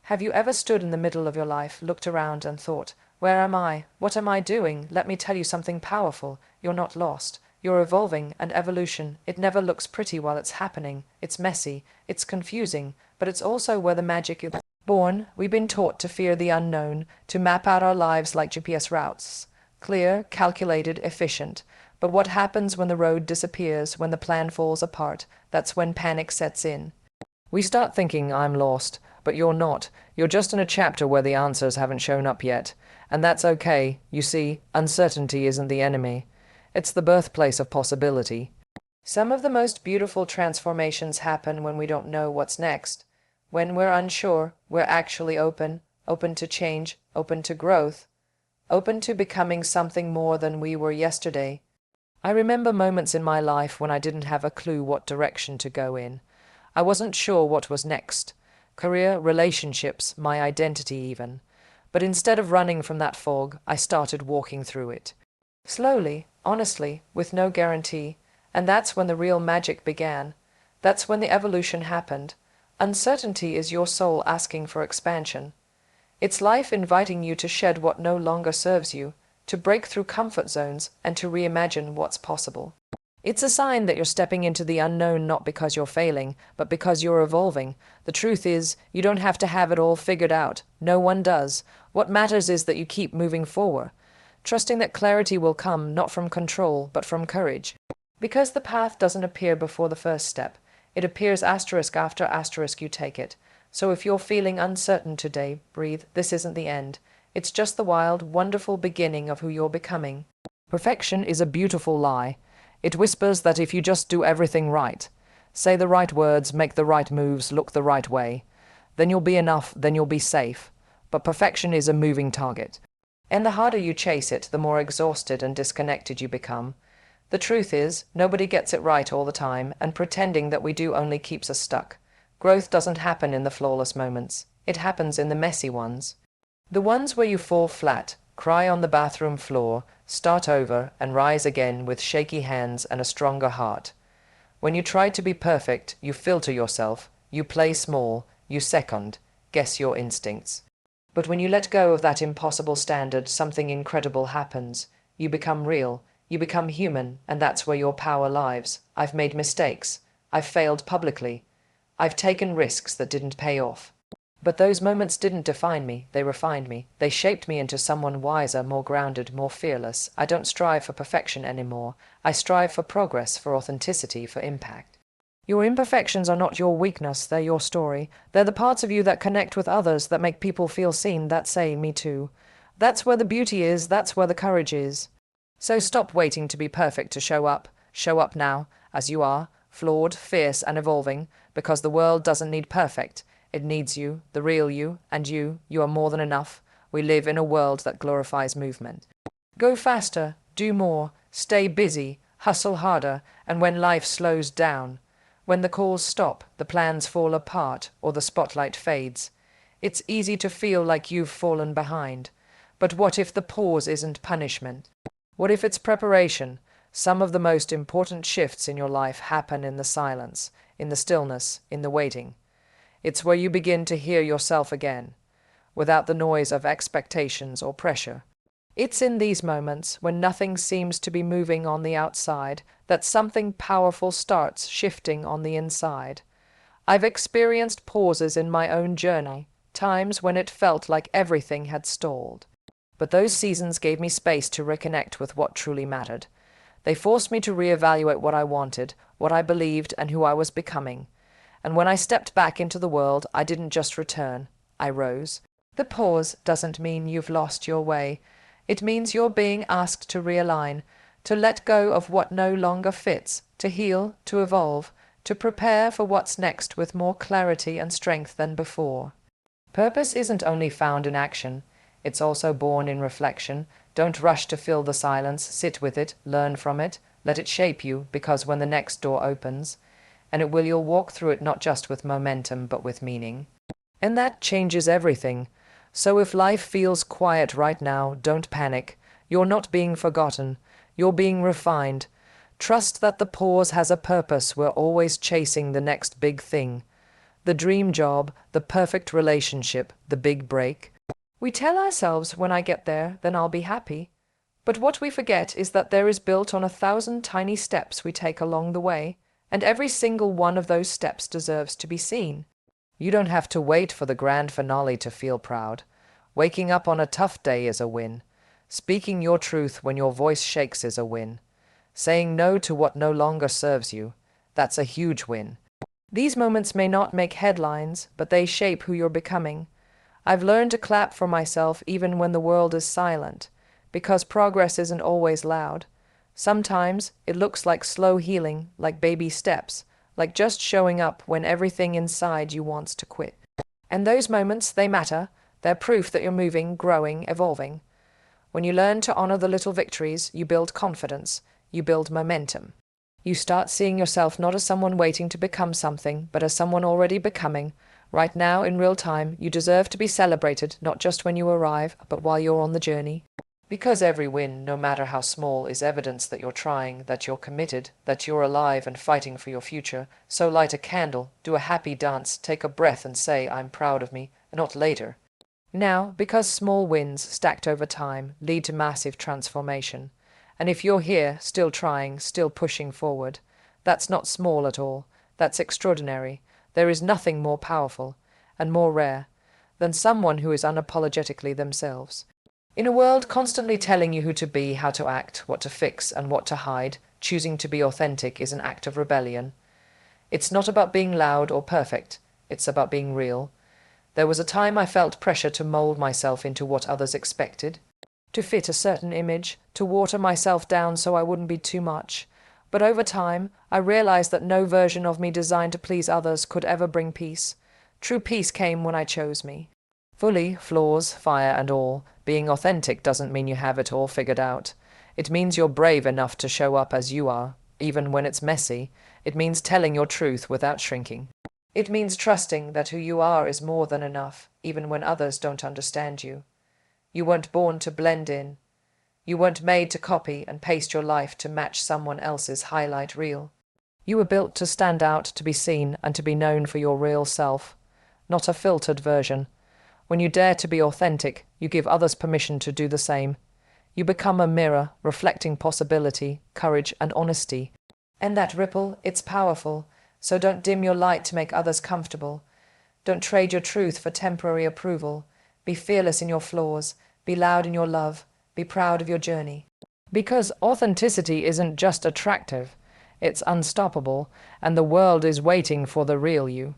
Have you ever stood in the middle of your life, looked around and thought, where am I? What am I doing? Let me tell you something powerful. You're not lost. You're evolving, and evolution, it never looks pretty while it's happening. It's messy, it's confusing, but it's also where the magic is born. We've been taught to fear the unknown, to map out our lives like GPS routes. Clear, calculated, efficient. But what happens when the road disappears, when the plan falls apart? That's when panic sets in. We start thinking, I'm lost, but you're not. You're just in a chapter where the answers haven't shown up yet. And that's okay. You see, uncertainty isn't the enemy. It's the birthplace of possibility. Some of the most beautiful transformations happen when we don't know what's next. When we're unsure, we're actually open to change, open to growth, open to becoming something more than we were yesterday. I remember moments in my life when I didn't have a clue what direction to go in. I wasn't sure what was next. Career, relationships, my identity even. But instead of running from that fog, I started walking through it. Slowly, honestly, with no guarantee. And that's when the real magic began. That's when the evolution happened. Uncertainty is your soul asking for expansion. It's life inviting you to shed what no longer serves you, to break through comfort zones, and to reimagine what's possible. It's a sign that you're stepping into the unknown not because you're failing, but because you're evolving. The truth is, you don't have to have it all figured out. No one does. What matters is that you keep moving forward, trusting that clarity will come not from control, but from courage. Because the path doesn't appear before the first step. It appears asterisk after asterisk you take it. So if you're feeling uncertain today, breathe. This isn't the end. It's just the wild, wonderful beginning of who you're becoming. Perfection is a beautiful lie. It whispers that if you just do everything right, say the right words, make the right moves, look the right way, then you'll be enough, then you'll be safe. But perfection is a moving target. And the harder you chase it, the more exhausted and disconnected you become. The truth is, nobody gets it right all the time, and pretending that we do only keeps us stuck. Growth doesn't happen in the flawless moments. It happens in the messy ones. The ones where you fall flat, cry on the bathroom floor, start over, and rise again with shaky hands and a stronger heart. When you try to be perfect, you filter yourself, you play small, you second, guess your instincts. But when you let go of that impossible standard, something incredible happens. You become real, you become human, and that's where your power lies. I've made mistakes. I've failed publicly. I've taken risks that didn't pay off. But those moments didn't define me, they refined me. They shaped me into someone wiser, more grounded, more fearless. I don't strive for perfection anymore. I strive for progress, for authenticity, for impact. Your imperfections are not your weakness, they're your story. They're the parts of you that connect with others, that make people feel seen, that say, me too. That's where the beauty is, that's where the courage is. So stop waiting to be perfect to show up. Show up now, as you are, flawed, fierce, and evolving, because the world doesn't need perfect. It needs you, the real you, and you are more than enough. We live in a world that glorifies movement. Go faster, do more, stay busy, hustle harder, and when life slows down, when the calls stop, the plans fall apart, or the spotlight fades, it's easy to feel like you've fallen behind. But what if the pause isn't punishment? What if it's preparation? Some of the most important shifts in your life happen in the silence, in the stillness, in the waiting. It's where you begin to hear yourself again, without the noise of expectations or pressure. It's in these moments, when nothing seems to be moving on the outside, that something powerful starts shifting on the inside. I've experienced pauses in my own journey, times when it felt like everything had stalled. But those seasons gave me space to reconnect with what truly mattered. They forced me to reevaluate what I wanted, what I believed, and who I was becoming. And when I stepped back into the world, I didn't just return, I rose. The pause doesn't mean you've lost your way. It means you're being asked to realign, to let go of what no longer fits, to heal, to evolve, to prepare for what's next with more clarity and strength than before. Purpose isn't only found in action, it's also born in reflection. Don't rush to fill the silence, sit with it, learn from it, let it shape you, because when the next door opens, and you'll walk through it not just with momentum, but with meaning. And that changes everything. So if life feels quiet right now, don't panic. You're not being forgotten. You're being refined. Trust that the pause has a purpose. We're always chasing the next big thing. the dream job, the perfect relationship, the big break. We tell ourselves, when I get there, then I'll be happy. But what we forget is that there is built on 1,000 tiny steps we take along the way, and every single one of those steps deserves to be seen. You don't have to wait for the grand finale to feel proud. Waking up on a tough day is a win. Speaking your truth when your voice shakes is a win. Saying no to what no longer serves you, that's a huge win. These moments may not make headlines, but they shape who you're becoming. I've learned to clap for myself even when the world is silent, because progress isn't always loud. Sometimes it looks like slow healing, like baby steps, like just showing up when everything inside you wants to quit. And those moments, they matter. They're proof that you're moving, growing, evolving. When you learn to honor the little victories, you build confidence, you build momentum. You start seeing yourself not as someone waiting to become something, but as someone already becoming. Right now, in real time, you deserve to be celebrated, not just when you arrive, but while you're on the journey. Because every win, no matter how small, is evidence that you're trying, that you're committed, that you're alive and fighting for your future. So light a candle, do a happy dance, take a breath and say, I'm proud of me, and not later. Now, because small wins, stacked over time, lead to massive transformation. And if you're here, still trying, still pushing forward, that's not small at all. That's extraordinary. There is nothing more powerful and more rare than someone who is unapologetically themselves. In a world constantly telling you who to be, how to act, what to fix, and what to hide, choosing to be authentic is an act of rebellion. It's not about being loud or perfect. It's about being real. There was a time I felt pressure to mold myself into what others expected, to fit a certain image, to water myself down so I wouldn't be too much. But over time, I realized that no version of me designed to please others could ever bring peace. True peace came when I chose me. Fully, flaws, fire and all, being authentic doesn't mean you have it all figured out. It means you're brave enough to show up as you are, even when it's messy. It means telling your truth without shrinking. It means trusting that who you are is more than enough, even when others don't understand you. You weren't born to blend in. You weren't made to copy and paste your life to match someone else's highlight reel. You were built to stand out, to be seen, and to be known for your real self, not a filtered version. When you dare to be authentic, you give others permission to do the same. You become a mirror, reflecting possibility, courage, and honesty. And that ripple, it's powerful. So don't dim your light to make others comfortable. Don't trade your truth for temporary approval. Be fearless in your flaws. Be loud in your love. Be proud of your journey. Because authenticity isn't just attractive, it's unstoppable, and the world is waiting for the real you.